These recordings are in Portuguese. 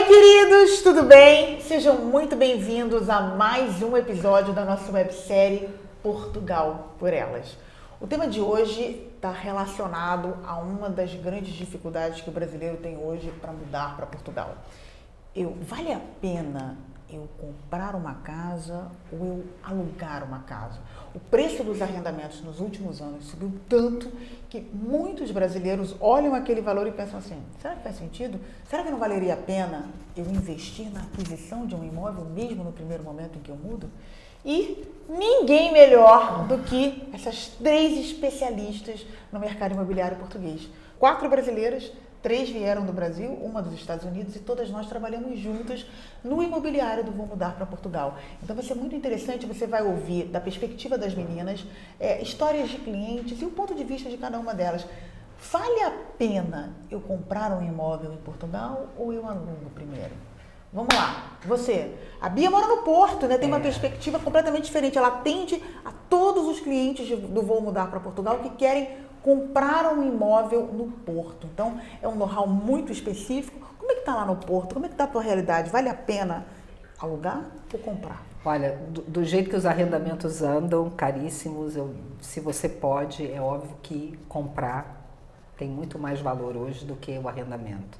queridos, tudo bem? Sejam muito bem-vindos a mais um episódio da nossa websérie Portugal por Elas. O tema de hoje está relacionado a uma das grandes dificuldades que o brasileiro tem hoje para mudar para Portugal. Vale a pena eu comprar uma casa ou eu alugar uma casa? O preço dos arrendamentos nos últimos anos subiu tanto que muitos brasileiros olham aquele valor e pensam assim, será que faz sentido? Será que não valeria a pena eu investir na aquisição de um imóvel mesmo no primeiro momento em que eu mudo? E ninguém melhor do que essas 3 especialistas no mercado imobiliário português. 4 brasileiras, 3 vieram do Brasil, uma dos Estados Unidos e todas nós trabalhamos juntas no imobiliário do Vou Mudar para Portugal. Então vai ser muito interessante, você vai ouvir da perspectiva das meninas, histórias de clientes e o ponto de vista de cada uma delas. Vale a pena eu comprar um imóvel em Portugal ou eu alugo primeiro? Vamos lá, você. A Bia mora no Porto, né? Tem uma perspectiva completamente diferente. Ela atende a todos os clientes do Vou Mudar para Portugal que querem comprar um imóvel no Porto. Então, é um know-how muito específico. Como é que está lá no Porto? Como é que está a tua realidade? Vale a pena alugar ou comprar? Olha, do jeito que os arrendamentos andam, caríssimos, se você pode, é óbvio que comprar tem muito mais valor hoje do que o arrendamento.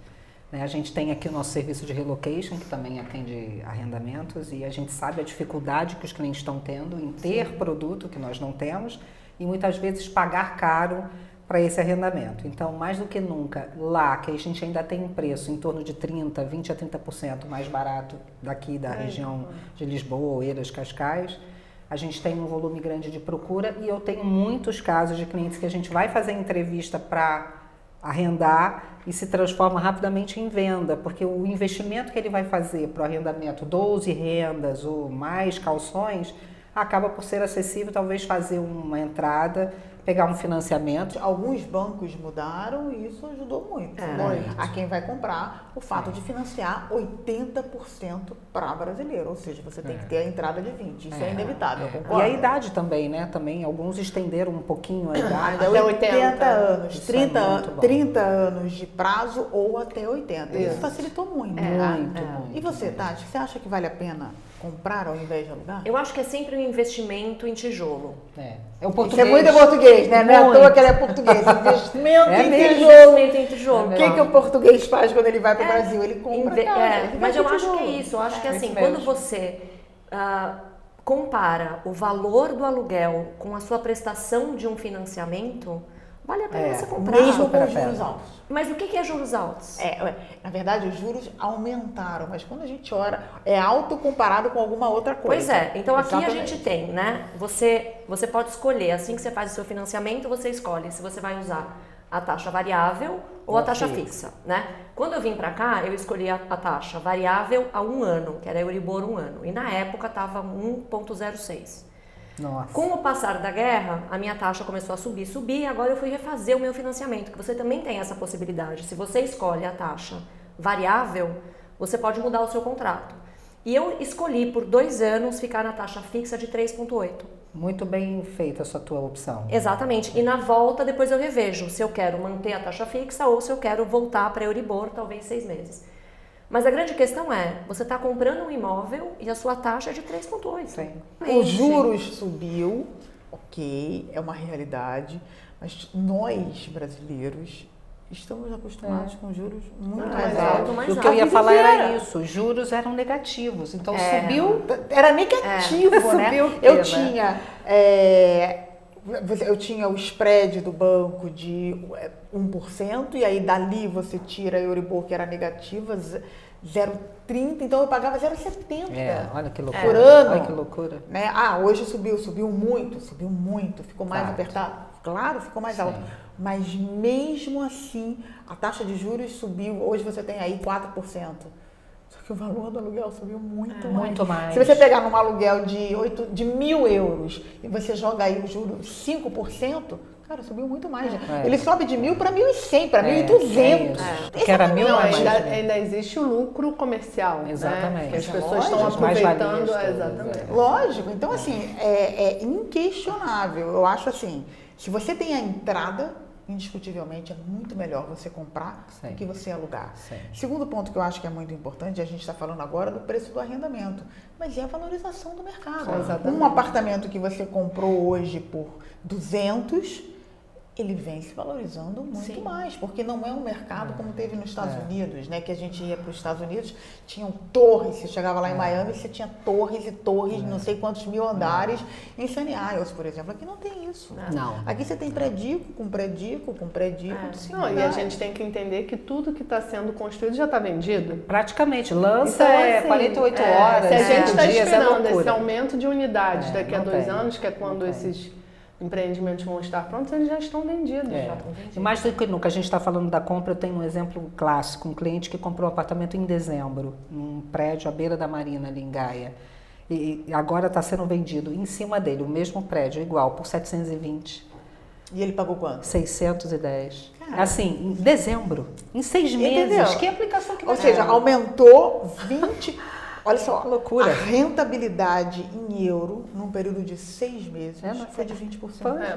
A gente tem aqui o nosso serviço de relocation, que também atende arrendamentos, e a gente sabe a dificuldade que os clientes estão tendo em ter produto que nós não temos e muitas vezes pagar caro para esse arrendamento. Então, mais do que nunca, lá que a gente ainda tem um preço em torno de 20 a 30% mais barato daqui da região de Lisboa, Oeiras, Cascais, a gente tem um volume grande de procura e eu tenho muitos casos de clientes que a gente vai fazer entrevista para arrendar e se transforma rapidamente em venda, porque o investimento que ele vai fazer para o arrendamento, 12 rendas ou mais calções, acaba por ser acessível, talvez fazer uma entrada, pegar um financiamento. Alguns bancos mudaram e isso ajudou muito. A quem vai comprar o fato de financiar 80% para brasileiro, ou seja, você tem que ter a entrada de 20%. Isso é inevitável, concorda? E a idade também, né? Também alguns estenderam um pouquinho a idade. Até 80 anos, 30 anos de prazo ou até 80. Isso facilitou muito. Muito. E você, Tati, você acha que vale a pena comprar ao invés de alugar? Eu acho que é sempre um investimento em tijolo. É o português. Isso é muito português, né? Não é à toa que ela é portuguesa. Investimento em tijolo. Investimento em tijolo. O que o português faz quando ele vai para o Brasil? Ele compra casa. Mas eu acho que é isso. Eu acho que assim, quando você compara o valor do aluguel com a sua prestação de um financiamento, vale a pena você comprar. Mesmo com juros altos. Mas o que é juros altos? Na verdade, os juros aumentaram, mas quando a gente olha, é alto comparado com alguma outra coisa. Pois é, então aqui a gente tem, né? Você pode escolher, assim que você faz o seu financiamento, você escolhe se você vai usar a taxa variável ou a taxa fixa, né? Quando eu vim pra cá, eu escolhi a taxa variável a 1 ano, que era Euribor 1 ano, e na época tava 1,06. Nossa. Com o passar da guerra, a minha taxa começou a subir, e agora eu fui refazer o meu financiamento, que você também tem essa possibilidade. Se você escolhe a taxa variável, você pode mudar o seu contrato. E eu escolhi por 2 anos ficar na taxa fixa de 3,8. Muito bem feita a tua opção. Exatamente. E na volta, depois eu revejo se eu quero manter a taxa fixa ou se eu quero voltar para Euribor, talvez 6 meses. Mas a grande questão é, você está comprando um imóvel e a sua taxa é de 3,8. Os juros subiu, ok, é uma realidade, mas nós, brasileiros, estamos acostumados com juros muito mais altos. O que eu ia falar era isso, os juros eram negativos, então subiu... Era negativo, né? Subiu eu tinha o spread do banco de 1%, e aí dali você tira a Euribor, que era negativa, 0,30, então eu pagava 0,70 olha que loucura. por ano. Olha que loucura. Né? Hoje subiu muito, ficou mais apertado. Claro, ficou mais alto. Mas mesmo assim, a taxa de juros subiu, hoje você tem aí 4%. Só que o valor do aluguel subiu muito mais. Se você pegar num aluguel de 1.000 euros e você joga aí o juros 5%, cara, subiu muito mais. Ele sobe de 1.000 para 1.100, para 1.200. Que era 1.000 ainda existe o lucro comercial. Exatamente. Né? Que as pessoas estão aproveitando. Exatamente. Lógico. Então, assim, é inquestionável. Eu acho assim, se você tem a entrada, indiscutivelmente é muito melhor você comprar do que você alugar. Sim. Segundo ponto que eu acho que é muito importante, a gente está falando agora do preço do arrendamento, mas é a valorização do mercado. Exatamente. Um apartamento que você comprou hoje por 200, ele vem se valorizando muito mais, porque não é um mercado como teve nos Estados Unidos, né? Que a gente ia para os Estados Unidos, tinham torres, você chegava lá em Miami, você tinha torres e torres, não sei quantos mil andares, em Sunny Isles, por exemplo. Aqui não tem isso. Não. Aqui você tem predico, com predico, com predico. Não, e a gente tem que entender que tudo que está sendo construído já está vendido. Praticamente, lança Então, assim, 48 horas. Se a gente está dias, esperando é esse aumento de unidades daqui a não 2 tem. anos, que é quando esses empreendimentos vão estar prontos, eles já estão vendidos. E mais do que nunca, a gente está falando da compra, eu tenho um exemplo clássico, um cliente que comprou um apartamento em dezembro, num prédio à beira da Marina, ali em Gaia. E agora está sendo vendido em cima dele, o mesmo prédio, igual, por 720. E ele pagou quanto? 610. Cara. Assim, em dezembro, em 6 meses. Entendeu? Que aplicação que Ou vai ter? seja, aumentou 20... Olha só, Loucura. a rentabilidade em euro, num período de 6 meses, mas foi de 20%.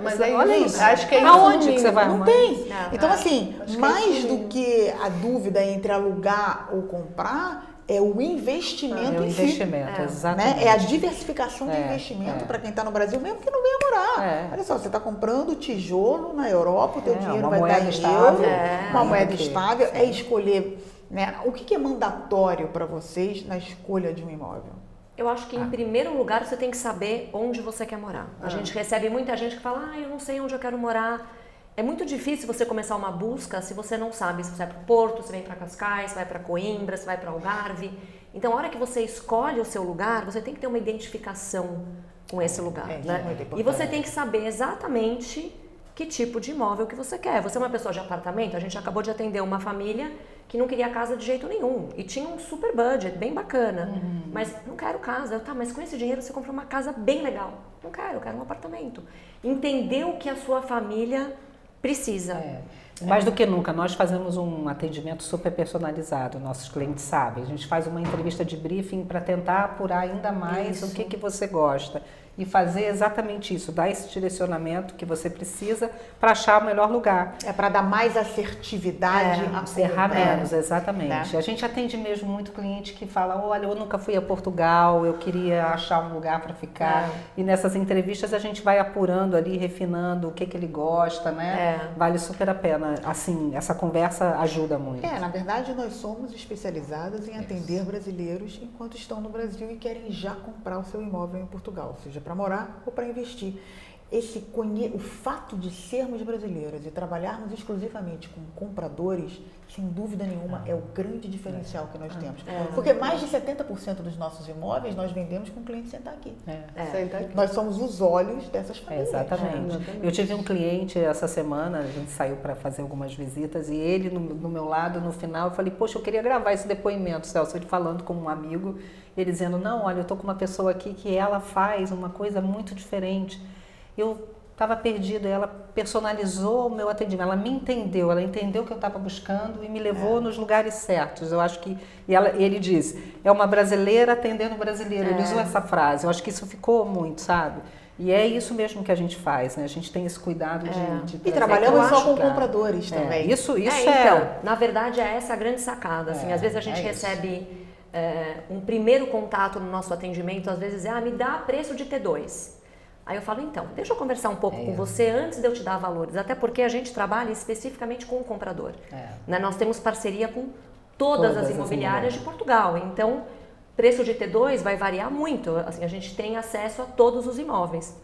Mas Olha isso. isso. Acho que é isso. Aonde que você vai Não arrumar? tem. Não. Então, assim, Acho que é mais isso do mesmo. que a dúvida entre alugar ou comprar, é o investimento É o em investimento, si. exatamente. Né? É a diversificação de É, investimento é. para quem está no Brasil, mesmo que não venha morar. É. Olha só, você está comprando tijolo na Europa, o teu dinheiro uma vai estar moeda em estável. euro, uma Ainda moeda que- estável, é escolher. Né? O que é mandatório para vocês na escolha de um imóvel? Eu acho que, em primeiro lugar, você tem que saber onde você quer morar. A gente recebe muita gente que fala, eu não sei onde eu quero morar. É muito difícil você começar uma busca se você não sabe se você vai para o Porto, se vem para Cascais, se vai para Coimbra, se vai para Algarve. Então, a hora que você escolhe o seu lugar, você tem que ter uma identificação com esse lugar. Isso Né? é muito importante. E você tem que saber exatamente que tipo de imóvel que você quer. Você é uma pessoa de apartamento, a gente acabou de atender uma família que não queria casa de jeito nenhum e tinha um super budget, bem bacana, mas não quero casa. Mas com esse dinheiro você compra uma casa bem legal. Não quero, eu quero um apartamento. Entender o que a sua família precisa. Mais do que nunca, nós fazemos um atendimento super personalizado, nossos clientes sabem. A gente faz uma entrevista de briefing para tentar apurar ainda mais o que você gosta e fazer exatamente isso, dar esse direcionamento que você precisa para achar o melhor lugar. É para dar mais assertividade a Errar compra. menos, exatamente. Né? A gente atende mesmo muito cliente que fala, olha, eu nunca fui a Portugal, eu queria achar um lugar para ficar. E nessas entrevistas a gente vai apurando ali, refinando o que ele gosta, né? Vale super a pena. Assim, essa conversa ajuda muito. Na verdade, nós somos especializadas em atender brasileiros enquanto estão no Brasil e querem já comprar o seu imóvel em Portugal, seja para morar ou para investir. O fato de sermos brasileiros e trabalharmos exclusivamente com compradores, sem dúvida nenhuma, é o grande diferencial que nós temos. Porque mais de 70% dos nossos imóveis nós vendemos com o cliente sentar aqui. Senta aqui. Nós somos os olhos dessas famílias. Exatamente. Eu tive um cliente essa semana, a gente saiu para fazer algumas visitas e ele no meu lado, no final, eu falei, poxa, eu queria gravar esse depoimento, Celso, ele falando com um amigo, ele dizendo, não, olha, eu tô com uma pessoa aqui que ela faz uma coisa muito diferente. Eu estava perdida, ela personalizou o meu atendimento, ela me entendeu, ela entendeu o que eu estava buscando e me levou nos lugares certos. Eu acho que, ele disse, é uma brasileira atendendo brasileiro, ele usou essa frase, eu acho que isso ficou muito, sabe? E é isso mesmo que a gente faz, né? A gente tem esse cuidado de E trazer trabalhamos só com pra- compradores também. Isso Então, na verdade, é essa a grande sacada. Assim, às vezes a gente recebe um primeiro contato no nosso atendimento, às vezes me dá preço de T2. Aí eu falo, então, deixa eu conversar um pouco com você antes de eu te dar valores, até porque a gente trabalha especificamente com o comprador. Né? Nós temos parceria com todas as imobiliárias de Portugal, então preço de T2 vai variar muito, assim, a gente tem acesso a todos os imóveis.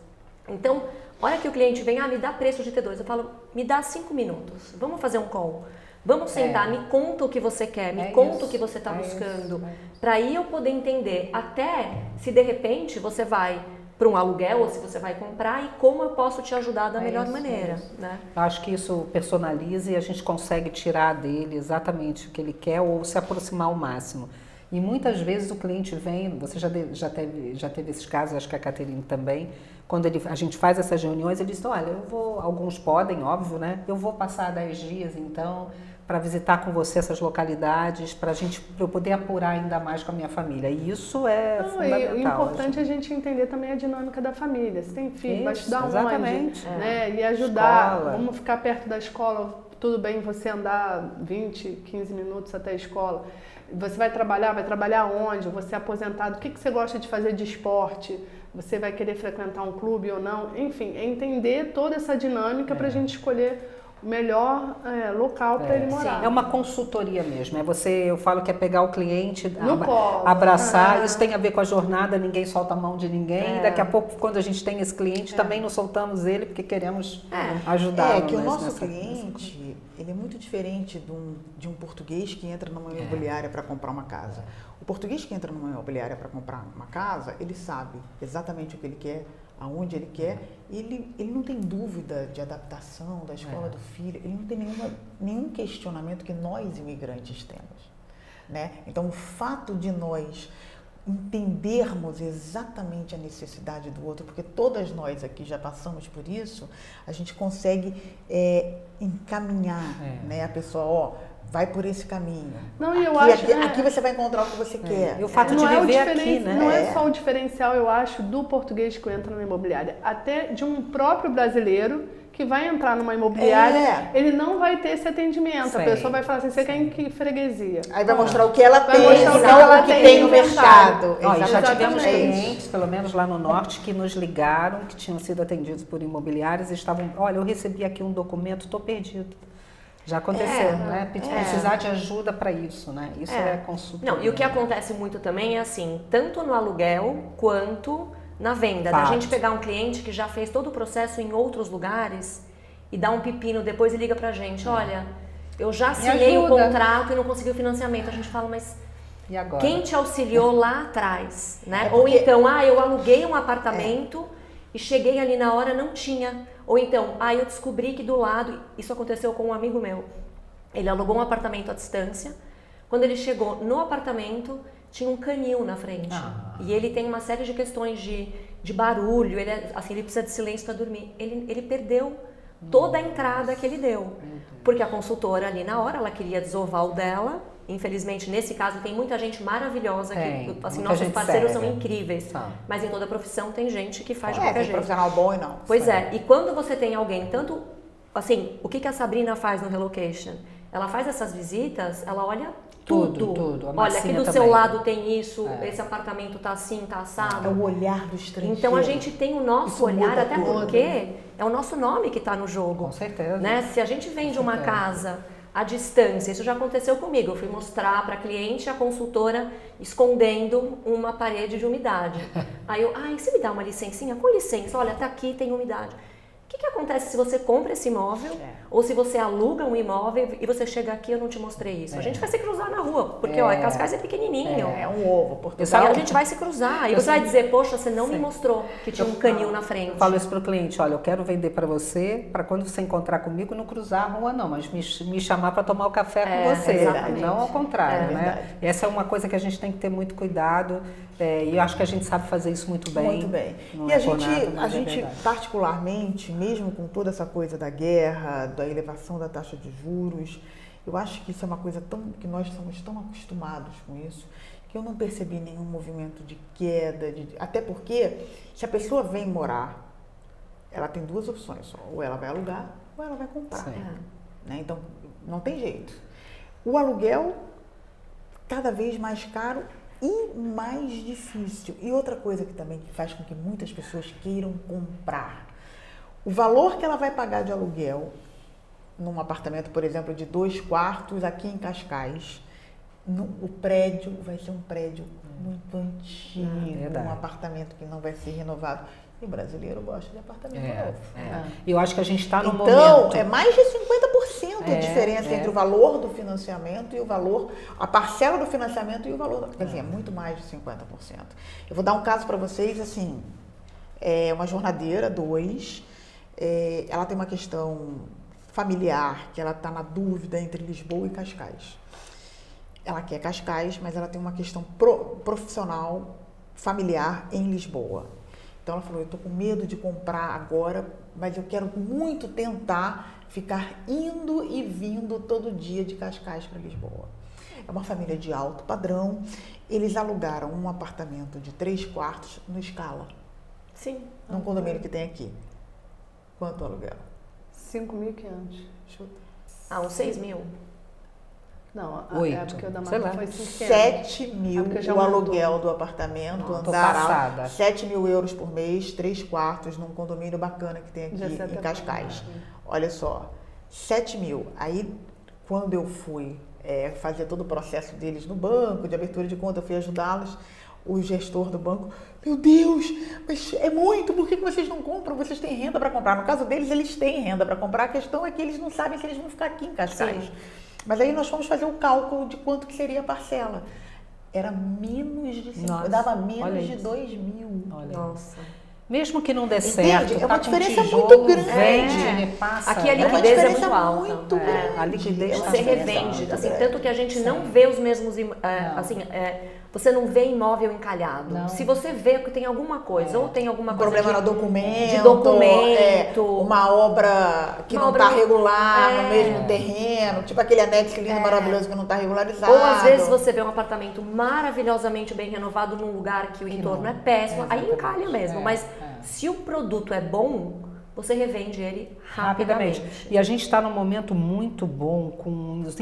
Então, olha que o cliente vem, me dá preço de T2, eu falo, me dá 5 minutos, vamos fazer um call. Vamos sentar, me conta o que você quer, me conta o que você está buscando, para aí eu poder entender até se de repente você vai para um aluguel ou se você vai comprar e como eu posso te ajudar da melhor maneira. Né? Eu acho que isso personaliza e a gente consegue tirar dele exatamente o que ele quer ou se aproximar ao máximo. E muitas vezes o cliente vem, você já teve esses casos, acho que a Caterine também, quando a gente faz essas reuniões, ele diz, olha, alguns podem, óbvio, né? Eu vou passar 10 dias, então, para visitar com você essas localidades, para eu poder apurar ainda mais com a minha família. E isso é fundamental. E o importante é a gente entender também a dinâmica da família. Se tem filho, vai estudar exatamente. onde? Né? E ajudar, Escola. vamos ficar perto da escola. Tudo bem você andar 20, 15 minutos até a escola. Você vai trabalhar onde? Você é aposentado, o que você gosta de fazer de esporte? Você vai querer frequentar um clube ou não? Enfim, é entender toda essa dinâmica para a gente escolher o melhor local para ele morar. É uma consultoria mesmo. Eu falo que é pegar o cliente, no colo, abraçar. Isso tem a ver com a jornada, ninguém solta a mão de ninguém. Daqui a pouco, quando a gente tem esse cliente, também não soltamos ele porque queremos ajudá-lo. É que o nosso cliente, ele é muito diferente de um português que entra numa imobiliária para comprar uma casa. O português que entra numa imobiliária para comprar uma casa, ele sabe exatamente o que ele quer, aonde ele quer, ele não tem dúvida de adaptação da escola do filho, ele não tem nenhum questionamento que nós imigrantes temos, né? Então, o fato de nós entendermos exatamente a necessidade do outro, porque todas nós aqui já passamos por isso, a gente consegue encaminhar, né, a pessoa, vai por esse caminho. Não, aqui você vai encontrar o que você quer. E o fato de viver aqui, né? Não é só o diferencial, eu acho, do português que entra numa imobiliária, até de um próprio brasileiro que vai entrar numa imobiliária, ele não vai ter esse atendimento. A pessoa vai falar assim, você quer em que freguesia? Aí vai mostrar o que ela tem, não o que tem no mercado. E já tivemos clientes, pelo menos lá no norte, que nos ligaram, que tinham sido atendidos por imobiliárias e estavam, olha, eu recebi aqui um documento, estou perdido. Já aconteceu, né? Precisar de ajuda para isso, né? Isso é consultoria. Não, e o que acontece muito também é assim, tanto no aluguel quanto na venda. Da gente pegar um cliente que já fez todo o processo em outros lugares e dá um pepino depois e liga pra gente, olha, eu já assinei o contrato e não consegui o financiamento. A gente fala, mas e agora? Quem te auxiliou lá atrás, né? Ou então, eu aluguei um apartamento e cheguei ali na hora, não tinha. Ou então, eu descobri que do lado, isso aconteceu com um amigo meu, ele alugou um apartamento à distância, quando ele chegou no apartamento, tinha um canil na frente. E ele tem uma série de questões de barulho, ele precisa de silêncio para dormir. Ele perdeu toda a entrada que ele deu, porque a consultora ali na hora, ela queria desovar o dela. Infelizmente, nesse caso, tem muita gente maravilhosa que, assim, nossos parceiros são incríveis. Mas em toda profissão tem gente que faz de qualquer jeito. Profissional bom e não. Pois e quando você tem alguém, tanto, assim, o que a Sabrina faz no Relocation? Ela faz essas visitas, ela olha tudo. Olha, aqui do seu lado tem isso, esse apartamento tá assim, tá assado. É o olhar do estrangeiro. Então a gente tem o nosso olhar, até porque é o nosso nome que tá no jogo. Com certeza. Né? Se a gente vende uma casa à distância, isso já aconteceu comigo. Eu fui mostrar para cliente a consultora escondendo uma parede de umidade. Aí você me dá uma licencinha? Com licença, olha, tá aqui, tem umidade. O que acontece se você compra esse imóvel ou se você aluga um imóvel e você chega aqui, eu não te mostrei isso? A gente vai se cruzar na rua, porque Cascais é pequenininho. É um ovo, Portugal. E a gente vai se cruzar. E você vai dizer, poxa, você não me mostrou que tinha um canil na frente. Eu falo isso para o cliente, olha, eu quero vender para você, para quando você encontrar comigo, não cruzar a rua não, mas me chamar para tomar o café com você, não ao contrário, né? Essa é uma coisa que a gente tem que ter muito cuidado, e eu acho que a gente sabe fazer isso muito bem. Muito bem. E a gente particularmente, mesmo com toda essa coisa da guerra, da elevação da taxa de juros, eu acho que isso é uma coisa que nós somos tão acostumados com isso, que eu não percebi nenhum movimento de queda, até porque se a pessoa vem morar, ela tem duas opções só, ou ela vai alugar ou ela vai comprar. Né? Então, não tem jeito. O aluguel, cada vez mais caro e mais difícil. E outra coisa que também faz com que muitas pessoas queiram comprar. O valor que ela vai pagar de aluguel num apartamento, por exemplo, de 2 quartos aqui em Cascais, o prédio vai ser um prédio muito antigo, um apartamento que não vai ser renovado. E o brasileiro gosta de apartamento novo. Eu acho que a gente está no momento... Então, é mais de 50% a diferença entre o valor do financiamento e o valor, a parcela do financiamento e o valor... Quer dizer, é muito mais de 50%. Eu vou dar um caso para vocês, assim, uma jornadeira, 2, ela tem uma questão familiar, que ela está na dúvida entre Lisboa e Cascais. Ela quer Cascais, mas ela tem uma questão profissional, familiar em Lisboa. Então ela falou, eu tô com medo de comprar agora, mas eu quero muito tentar ficar indo e vindo todo dia de Cascais para Lisboa. É uma família de alto padrão. Eles alugaram um apartamento de 3 quartos no Scala, Sim. num condomínio que tem aqui. Quanto o aluguel? 5.500. Chuta. Uns 6 mil. Não, Oito. é porque o da Sei lá. Marta foi 5.500. 7 mil porque já o aumentou. aluguel do apartamento, Não, tô andaral, passada. 7 mil euros por mês, 3 quartos, num condomínio bacana que tem Já aqui sei em até Cascais. quando. Olha só, 7 mil. Aí, quando eu fui fazer todo o processo deles no banco, de abertura de conta, eu fui ajudá-los, o gestor do banco, meu Deus, mas é muito, por que vocês não compram? Vocês têm renda para comprar. No caso deles, eles têm renda para comprar, a questão é que eles não sabem se eles vão ficar aqui em Cascais. Sim. Mas aí nós fomos fazer o cálculo de quanto que seria a parcela. Era menos de 5, Nossa, dava olha menos de isso. 2 mil. Olha. Nossa. Mesmo que não dê Entende? certo, É tá uma com diferença tijolo, muito grande. vende, É. repassa. Aqui a né? É uma liquidez é diferença muito alta. muito É. grande. A liquidez Você tá revende, muito assim, grande. tanto que a gente não Sim. vê os mesmos, Não. assim, você não vê imóvel encalhado. Não. Se você vê que tem alguma coisa, ou tem alguma Um coisa problema de, no documento, de documento, uma obra que Uma não obra- está regular no É. mesmo terreno, tipo aquele anexo lindo, maravilhoso que não está regularizado. ou às vezes você vê um apartamento maravilhosamente bem renovado num lugar que o entorno não. é péssimo, aí Exatamente. encalha mesmo. É, Mas é. se o produto é bom, você revende ele rapidamente. E a gente está num momento muito bom com os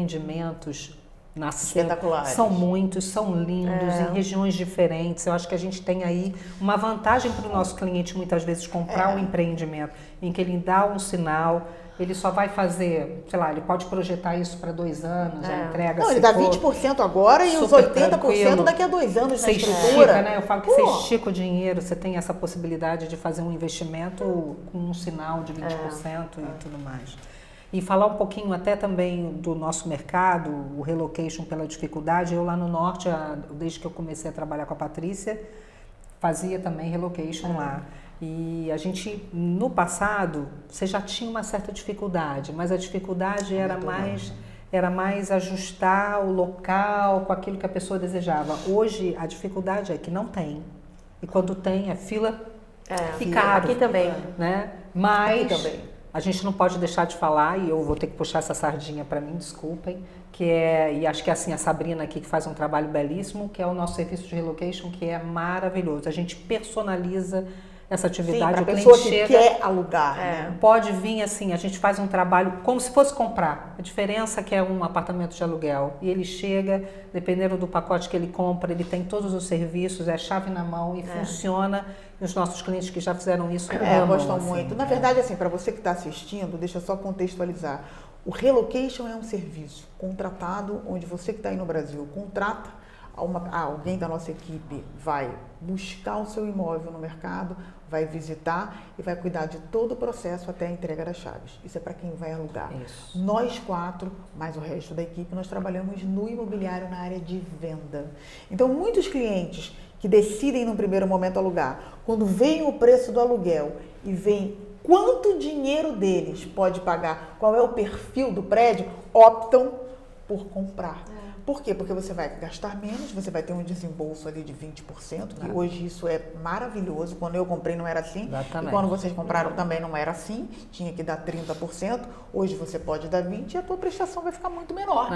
empreendimentos nascendo. Espetaculares. São muitos, são lindos, em regiões diferentes. Eu acho que a gente tem aí uma vantagem para o nosso cliente muitas vezes comprar um empreendimento em que ele dá um sinal, ele só vai fazer, sei lá, ele pode projetar isso para 2 anos, a entrega Não, se ele dá for 20% agora e os super 80% tranquilo. daqui a 2 anos na Você estrutura. estica, né? Eu falo que você Pô. estica o dinheiro, você tem essa possibilidade de fazer um investimento com um sinal de 20% e tudo mais. E falar um pouquinho até também do nosso mercado, o relocation pela dificuldade. Eu lá no Norte, desde que eu comecei a trabalhar com a Patrícia, fazia também relocation lá. E a gente, no passado, você já tinha uma certa dificuldade, mas a dificuldade era mais ajustar o local com aquilo que a pessoa desejava. Hoje, a dificuldade é que não tem. E quando tem, é fila e caro. Aqui também. Né? Mas Aqui também. a gente não pode deixar de falar, e eu vou ter que puxar essa sardinha para mim, desculpem, que é, e acho que é assim a Sabrina aqui que faz um trabalho belíssimo, que é o nosso serviço de relocation, que é maravilhoso. A gente personaliza essa Sim, atividade, para a o cliente pessoa que chega, quer alugar. Né? pode vir assim, a gente faz um trabalho como se fosse comprar. A diferença é que é um apartamento de aluguel e ele chega, dependendo do pacote que ele compra, ele tem todos os serviços, é chave na mão e funciona. E os nossos clientes que já fizeram isso amam, Gostam assim. muito. Na verdade, assim, para você que está assistindo, deixa eu só contextualizar. O relocation é um serviço contratado onde você que está aí no Brasil contrata alguém da nossa equipe, vai buscar o seu imóvel no mercado, vai visitar e vai cuidar de todo o processo até a entrega das chaves. Isso é para quem vai alugar. Isso. Nós 4, mais o resto da equipe, nós trabalhamos no imobiliário na área de venda. Então, muitos clientes que decidem no primeiro momento alugar, quando veem o preço do aluguel e veem quanto dinheiro deles pode pagar, qual é o perfil do prédio, optam por comprar. Por quê? Porque você vai gastar menos, você vai ter um desembolso ali de 20%, que hoje isso é maravilhoso. Quando eu comprei não era assim, Exatamente. e quando vocês compraram também não era assim, tinha que dar 30%, hoje você pode dar 20% e a tua prestação vai ficar muito menor.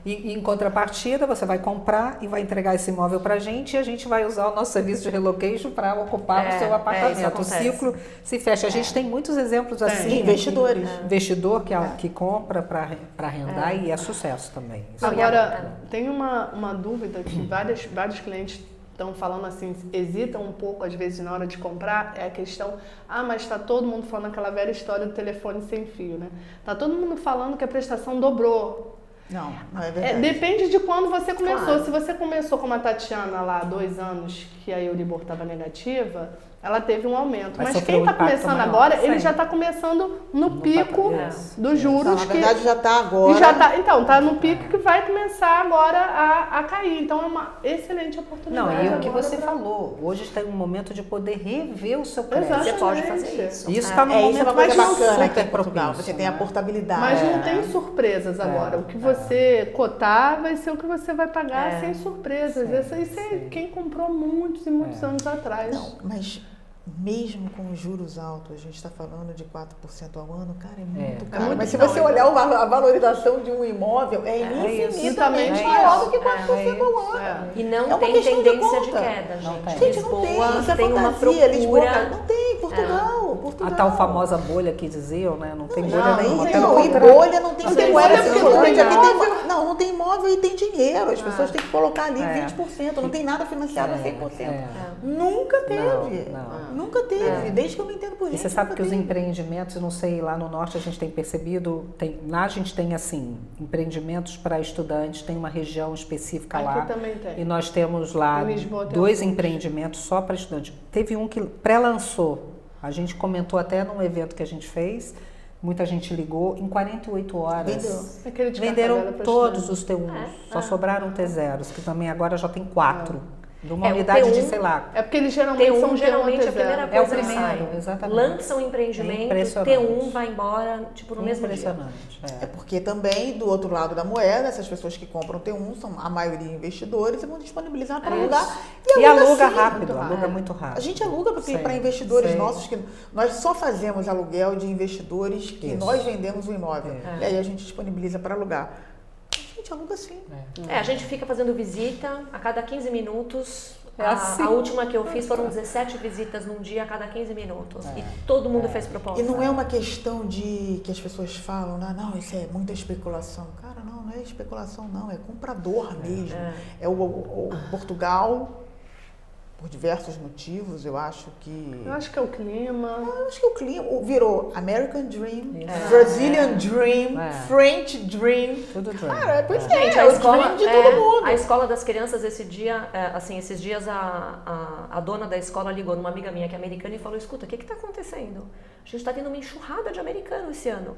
E em contrapartida, você vai comprar e vai entregar esse imóvel para a gente e a gente vai usar o nosso serviço de relocation para ocupar o seu isso apartamento. O acontece. ciclo se fecha. A gente tem muitos exemplos assim. De investidores. Investidor que compra para arrendar e é sucesso também. Isso aí. Agora, tem uma dúvida que vários clientes estão falando assim, hesitam um pouco às vezes na hora de comprar, é a questão, mas está todo mundo falando aquela velha história do telefone sem fio, né? Tá todo mundo falando que a prestação dobrou. Não é verdade. Depende de quando você começou. Claro. Se você começou como a Tatiana lá há 2 anos, que a Euribor estava negativa, ela teve um aumento. Vai Mas sofrer quem um está impacto começando maior, agora, ele sim. já está começando no pico Isso, dos juros. Então, na verdade, já está agora. E já tá no pico que vai começar agora a cair. Então é uma excelente oportunidade. Não, e o que agora você pra- falou, hoje está um momento de poder rever o seu crédito. Exato. Você pode Exatamente. fazer isso. Isso está no Isso é momento uma coisa mais bacana aqui super em Portugal. propício, Você tem a né? portabilidade. Mas não tem surpresas agora. O que você cotar vai ser o que você vai pagar sem surpresas. Isso é quem comprou muitos e muitos anos atrás. Não, mas mesmo com os juros altos, a gente está falando de 4% ao ano, cara, é muito caro. muito Mas se caro. você olhar a valorização de um imóvel, é infinitamente isso. maior do que 4% ao ano. E não É uma tem questão de tendência de conta. queda, Não gente. tem. Gente, não tem, Lisboa isso é tem uma fantasia. Lisboa, cara, procura. não tem, Portugal. A tal famosa bolha que diziam, né? Não tem bolha não, nenhuma. não, Pelo Não, e contrário. bolha não tem Não tem moeda bolha porque não tem circulante. Aqui tem, imóvel. não tem imóvel e tem dinheiro. As pessoas têm que colocar ali 20%. Não tem nada financiado a 100%. Nunca teve. Não. Nunca teve. Desde que eu me entendo por E gente. você sabe nunca que os teve. empreendimentos, não sei, lá no norte a gente tem percebido, lá a gente tem assim, empreendimentos para estudantes, tem uma região específica Aqui lá. também tem. E nós temos lá Em Lisboa tem 2 alguns. empreendimentos só para estudantes. Teve um que pré-lançou, a gente comentou até num evento que a gente fez, muita gente ligou, em 48 horas. Vendeu. Aquele de Venderam cartela pra todos estudante. os T1s, só sobraram T0s, que também agora já tem 4. De uma É, o unidade de, T1 sei lá, É porque eles geralmente são geralmente T1 a primeira É o coisa que primeiro, sai. exatamente. Lançam empreendimento, Impressionante. T1 vai embora, tipo, no mesmo dia. impressionante. É porque também, do outro lado da moeda, essas pessoas que compram T1 são a maioria investidores e vão disponibilizar para alugar. E aluga assim, rápido, muito aluga rápido. muito rápido. A gente aluga Sim, para investidores sim. nossos, que nós só fazemos aluguel de investidores que Isso. nós vendemos o imóvel. É. E aí a gente disponibiliza para alugar. A gente aluga sim. A gente fica fazendo visita a cada 15 minutos. É assim. A última que eu fiz foram 17 visitas num dia a cada 15 minutos. E todo mundo fez proposta. E não é uma questão de que as pessoas falam, não, isso é muita especulação. Cara, não é especulação, não, é comprador mesmo. É o Portugal, por diversos motivos, eu acho que. Eu acho que é o clima. Eu acho que o clima virou American Dream, Brazilian Dream, É. French Dream. Tudo bem. Cara, pois é, Gente, é a o escola, dream de todo mundo. a escola das crianças esses dias a dona da escola ligou numa amiga minha que é americana e falou: escuta, o que está acontecendo? A gente está tendo uma enxurrada de americanos esse ano.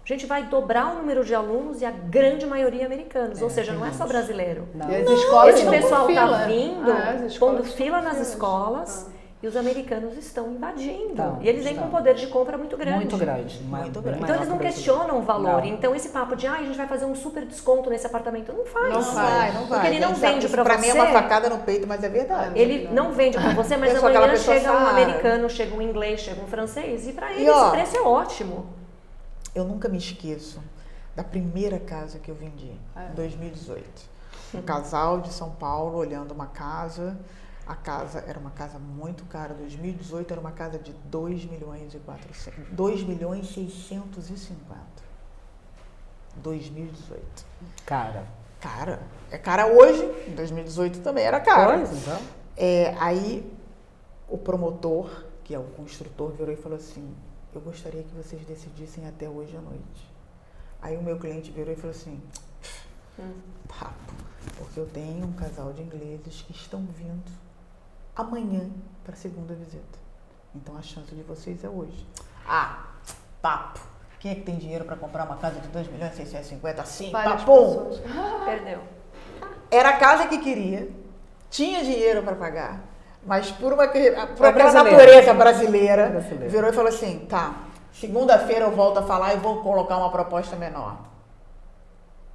A gente vai dobrar o número de alunos e a grande maioria americanos, ou seja, não é só brasileiro. Não. E as escolas Esse estão com pessoal fila. está vindo, as escolas pondo estão fila com nas filas. escolas e os americanos estão invadindo. Estão, E eles vêm com um poder de compra muito grande. Muito grande. Muito grande. Então eles não questionam o valor. Não. Então esse papo de a gente vai fazer um super desconto nesse apartamento, não faz. Não vai. Não vai. Porque ele não gente. vende Isso pra mim é você. uma facada no peito, mas é verdade. Ele não vende pra você, mas Eu sou aquela amanhã pessoa chega um Saara. americano, chega um inglês, chega um francês e pra ele ó, esse preço é ótimo. Eu nunca me esqueço da primeira casa que eu vendi, em 2018. Um casal de São Paulo olhando uma casa. A casa era uma casa muito cara. 2018 era uma casa de 2 milhões e 400. 2 milhões e 650. 2018. Cara. Cara, é cara hoje, em 2018 também era cara. Pois, então. Aí o promotor, que é o construtor, virou e falou assim: eu gostaria que vocês decidissem até hoje à noite. Aí o meu cliente virou e falou assim: papo, porque eu tenho um casal de ingleses que estão vindo amanhã para a segunda visita. Então a chance de vocês é hoje. Papo. Quem é que tem dinheiro para comprar uma casa de 2 milhões e 650 assim? Várias Papum! pessoas. Perdeu. Era a casa que queria, tinha dinheiro para pagar, mas por aquela brasileiro. natureza brasileira, Brasileiro. virou e falou assim: tá, segunda-feira eu volto a falar e vou colocar uma proposta menor.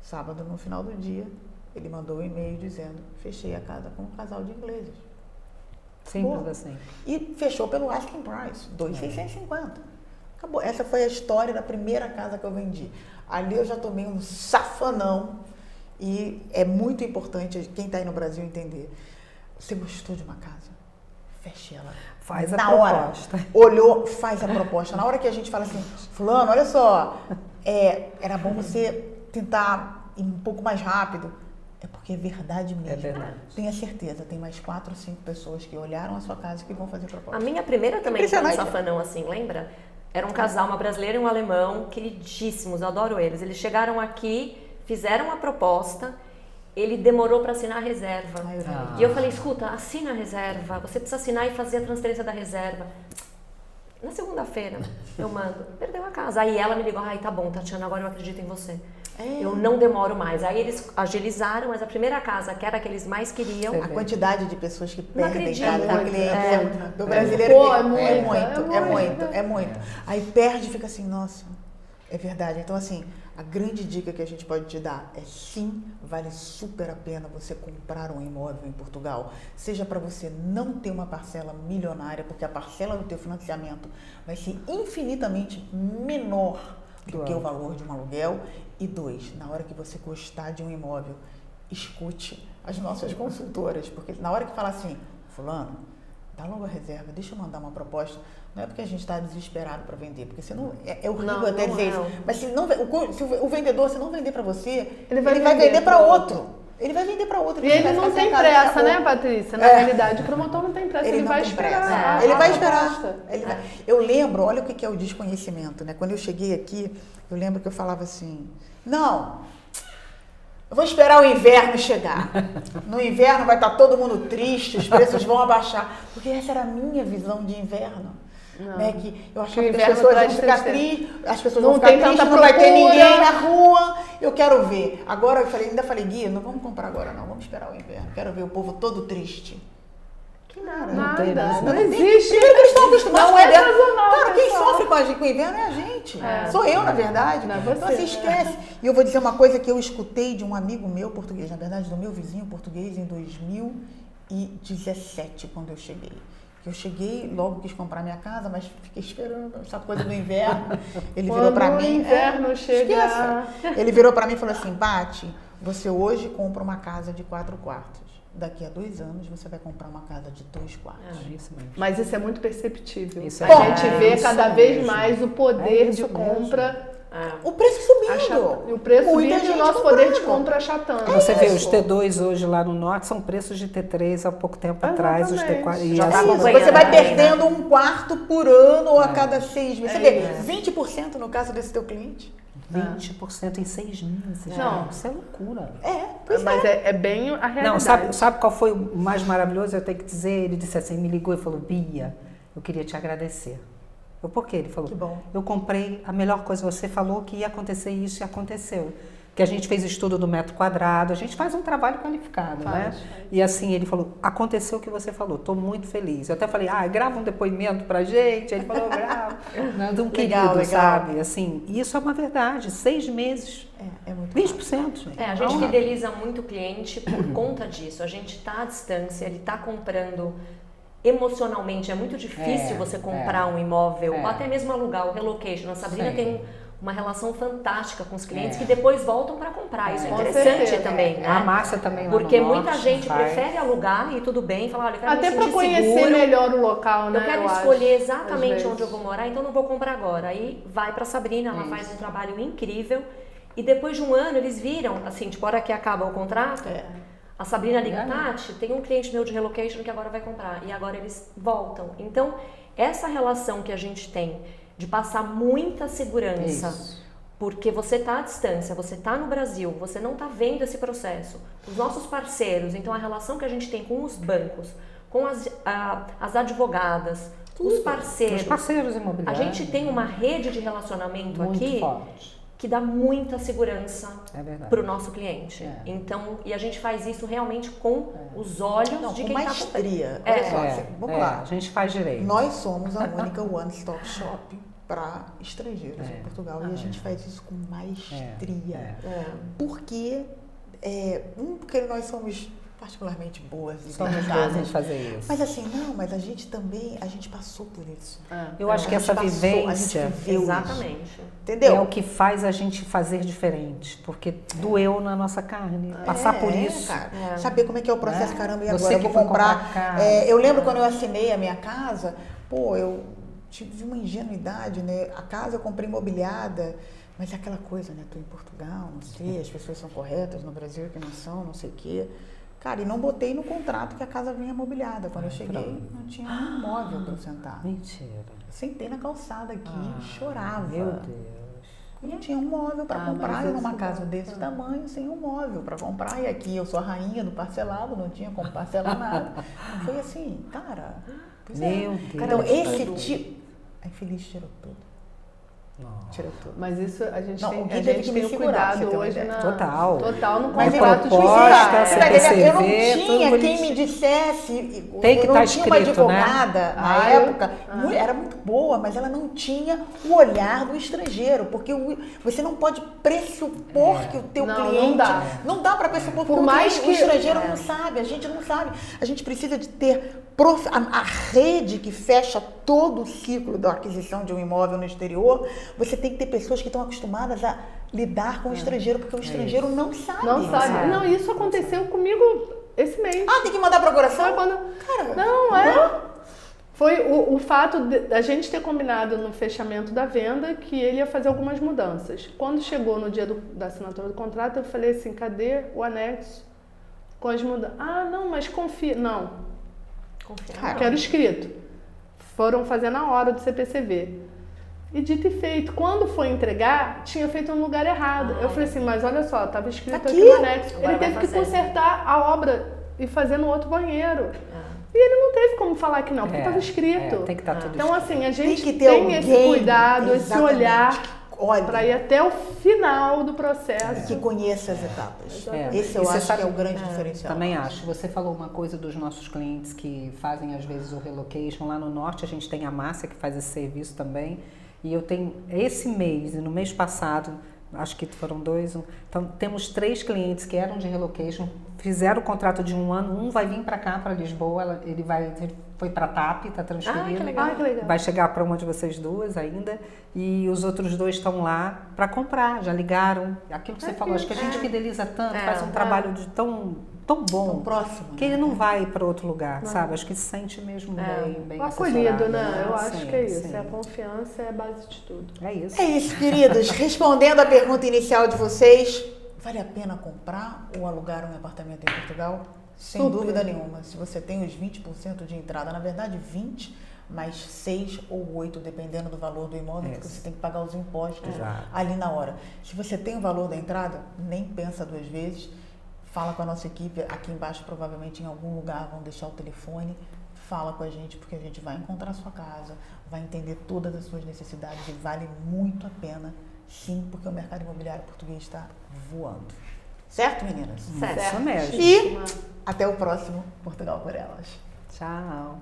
Sábado, no final do dia, ele mandou um e-mail dizendo: fechei a casa com um casal de ingleses. Simples Boa. assim. E fechou pelo asking price, 2.650. Acabou. Essa foi a história da primeira casa que eu vendi. Ali eu já tomei um safanão e é muito importante quem está aí no Brasil entender. Você gostou de uma casa? Feche ela. Faz a na proposta. hora. Olhou, faz a proposta. Na hora que a gente fala assim: fulano, olha só, era bom você tentar ir um pouco mais rápido. É porque é verdade mesmo. É verdade. Tenha certeza, tem mais 4 ou 5 pessoas que olharam a sua casa e que vão fazer proposta. A minha primeira também foi um Impressionante. safanão assim, lembra? Era um casal, uma brasileira e um alemão, queridíssimos, eu adoro eles. Eles chegaram aqui, fizeram a proposta, ele demorou para assinar a reserva. E eu falei: escuta, assina a reserva, você precisa assinar e fazer a transferência da reserva. Na segunda-feira eu mando, perdeu a casa. Aí ela me ligou: ai, tá bom, Tatiana, agora eu acredito em você. Eu não demoro mais. Aí eles agilizaram, mas a primeira casa, que era a que eles mais queriam, A quantidade de pessoas que Não perdem acredito. casa É do cliente, muito. do brasileiro, Pô, que é muito. É muito. Aí perde e fica assim: nossa, É verdade. Então, assim, a grande dica que a gente pode te dar é sim, vale super a pena você comprar um imóvel em Portugal. Seja para você não ter uma parcela milionária, porque a parcela do teu financiamento vai ser infinitamente menor do que o valor de um aluguel. E 2, na hora que você gostar de um imóvel, escute as nossas consultoras, porque na hora que fala assim, fulano, dá logo a reserva, deixa eu mandar uma proposta. Não é porque a gente está desesperado para vender, porque você não, é horrível até dizer isso. Mas se o vendedor, se não vender para você, ele vai vender para outro. Ele vai vender para outro. E ele não tem pressa, né, Patrícia? Na realidade, o promotor não tem pressa, ele vai esperar. Ele vai esperar. Eu lembro, olha o que é o desconhecimento, né? Quando eu cheguei aqui, eu lembro que eu falava assim, não, eu vou esperar o inverno chegar. No inverno vai estar todo mundo triste, os preços vão abaixar. Porque essa era a minha visão de inverno. Né, que eu achava que as pessoas vão ficar tristes, não vai ter ninguém na rua, eu quero ver. Agora eu ainda falei, Gui, não vamos comprar agora não, vamos esperar o inverno. Quero ver o povo todo triste. Que nada. Não existe. Primeiro que eles estão acostumados com o inverno. Cara, quem sofre com o inverno é a gente. Sou eu, na verdade. Não é você, então você esquece. E eu vou dizer uma coisa que eu escutei de um amigo meu português, na verdade do meu vizinho português, em 2017, quando eu cheguei. Eu cheguei, logo quis comprar minha casa, mas fiquei esperando essa coisa do inverno. Ele virou para mim. Quando o inverno chegar. Ele virou para mim e falou assim: Bate, você hoje compra uma casa de 4 quartos. Daqui a 2 anos você vai comprar uma casa de 2 quartos. Isso mesmo. Mas isso é muito perceptível. Isso a gente vê cada vez mais o poder de compra. O preço subindo. O preço subindo e o nosso poder de compra achatando. Você vê, os T2 hoje lá no norte são preços de T3 há pouco tempo atrás, os T4. Já tá você vai perdendo um quarto por ano ou a cada 6 meses. Você vê, 20% no caso desse teu cliente. 20% em 6 meses. Não, isso é loucura. Mas é bem a realidade. Não, sabe qual foi o mais maravilhoso? Eu tenho que dizer, ele disse assim, me ligou e falou, Bia, eu queria te agradecer. Por quê? Ele falou, que bom. Eu comprei a melhor coisa, você falou que ia acontecer isso e aconteceu. Que a gente fez estudo do metro quadrado, a gente faz um trabalho qualificado, né? E assim, ele falou, aconteceu o que você falou, estou muito feliz. Eu até falei, grava um depoimento pra gente. Ele falou, grava. De um querido, sabe? Assim, isso é uma verdade, 6 meses, é muito 20%. Gente. A gente fideliza muito o cliente por conta disso. A gente está à distância, ele está comprando emocionalmente. É muito difícil você comprar um imóvel, ou até mesmo alugar o relocation. A Sabrina tem uma relação fantástica com os clientes que depois voltam para comprar. Isso é interessante também, né? A Márcia também. Porque muita gente prefere alugar e tudo bem, falar, olha, eu quero até me sentir para conhecer seguro, melhor o local, né? Eu quero escolher exatamente onde eu vou morar, então não vou comprar agora. Aí vai para a Sabrina, ela faz um trabalho incrível. E depois de um ano eles viram, assim, tipo, a hora que acaba o contrato, a Sabrina liga, Tati, tem um cliente meu de relocation que agora vai comprar. E agora eles voltam. Então, essa relação que a gente tem de passar muita segurança, porque você está à distância, você está no Brasil, você não está vendo esse processo. Os nossos parceiros, então a relação que a gente tem com os bancos, com as advogadas, os parceiros imobiliários. A gente tem uma rede de relacionamento muito aqui forte, que dá muita segurança para o nosso cliente. Então, e a gente faz isso realmente com os olhos de quem está maestria. Olha só, vamos lá. A gente faz direito. Nós somos a única one-stop shop para estrangeiros em Portugal e a gente faz isso com maestria. Porque nós somos particularmente boas e em fazer isso. Mas assim, mas a gente também, a gente passou por isso. Eu acho que essa vivência, a gente viveu exatamente. Isso, entendeu? É o que faz a gente fazer diferente, porque doeu na nossa carne, passar por isso. Cara. Saber como é que é o processo, caramba, e Você agora eu vou comprar. casa. Eu lembro quando eu assinei a minha casa, eu tive uma ingenuidade, né? A casa eu comprei imobiliada, mas é aquela coisa, né? Tô em Portugal, não sei, as pessoas são corretas, no Brasil que não são, não sei o quê. Cara, e não botei no contrato que a casa vinha mobiliada. Quando eu cheguei, não tinha um móvel para eu sentar. Mentira. Sentei na calçada aqui, chorava. Meu Deus. Não tinha um móvel para comprar, eu numa casa desse tamanho, sem um móvel para comprar. E aqui eu sou a rainha do parcelado, não tinha como parcelar nada. Foi assim, cara. Meu Deus. Então, esse tipo... A infeliz tirou tudo. Tirou tudo. Mas isso a gente Não, tem, o Gui a teve gente que tem me o segurar, pra você cuidado ter uma hoje ideia. Total. no Mas contrato proposta, de CPCV, eu não tudo tinha quem bonitinho. me dissesse. Tem que eu tá não tinha uma escrito, né? advogada na época, era muito boa, mas ela não tinha o olhar do estrangeiro, porque você não pode pressupor que o teu Não, cliente. não dá. Não dá para pressupor, porque Por mais o que- estrangeiro não sabe, a gente não sabe. A gente precisa de ter a rede que fecha todo o ciclo da aquisição de um imóvel no exterior. Você tem que ter pessoas que estão acostumadas a lidar com o estrangeiro, porque o estrangeiro não sabe. Não sabe. sabe. Não, isso aconteceu comigo esse mês. Ah, tem que mandar procuração? Foi quando... Cara, Não, é. Foi o fato da gente ter combinado no fechamento da venda que ele ia fazer algumas mudanças. Quando chegou no dia da assinatura do contrato, eu falei assim, cadê o anexo com as mudanças? Ah, não, mas confia. Não, Confia. quero escrito. Foram fazer na hora do CPCV. E dito e feito, quando foi entregar, tinha feito no lugar errado. Eu falei assim, mas olha só, estava escrito Aqui. aqui no anexo. Agora Ele vai teve que fazer. consertar a obra e fazer no outro banheiro. E ele não teve como falar que não, porque estava escrito. tem que estar tudo Então, escrito. assim, a gente tem que ter tem esse alguém, cuidado, esse exatamente, olhar olha, para ir até o final do processo. que conheça as etapas. É. Esse eu E você acho sabe- que é o grande diferencial. Também acho. Você falou uma coisa dos nossos clientes que fazem às vezes o relocation. Lá no norte a gente tem a Márcia que faz esse serviço também. E eu tenho esse mês e no mês passado, acho que foram 2. Então temos 3 clientes que eram de relocation, fizeram o contrato de 1 ano. Um vai vir para cá, para Lisboa, ele foi para TAP, está transferido. que legal. Que legal. Vai chegar para uma de vocês duas ainda. E os outros 2 estão lá para comprar, já ligaram. Aquilo que você falou, acho que a gente fideliza tanto, faz um trabalho de tão bom. Tão próximo, Que né? ele não vai para outro lugar, sabe? Acho que se sente mesmo bem Acolhido, assessorado, né? Eu acho Sim, que é isso. sim. A confiança é a base de tudo. É isso. É isso, queridos. Respondendo à pergunta inicial de vocês, vale a pena comprar ou alugar um apartamento em Portugal? Sem Super. dúvida nenhuma. Se você tem os 20% de entrada, na verdade 20, mais 6 ou 8, dependendo do valor do imóvel, porque você tem que pagar os impostos ali na hora. Se você tem o valor da entrada, nem pensa 2 vezes. Fala com a nossa equipe, aqui embaixo provavelmente em algum lugar vão deixar o telefone. Fala com a gente, porque a gente vai encontrar a sua casa, vai entender todas as suas necessidades e vale muito a pena, sim, porque o mercado imobiliário português está voando. Certo, meninas? Isso mesmo. E até o próximo Portugal por Elas. Tchau.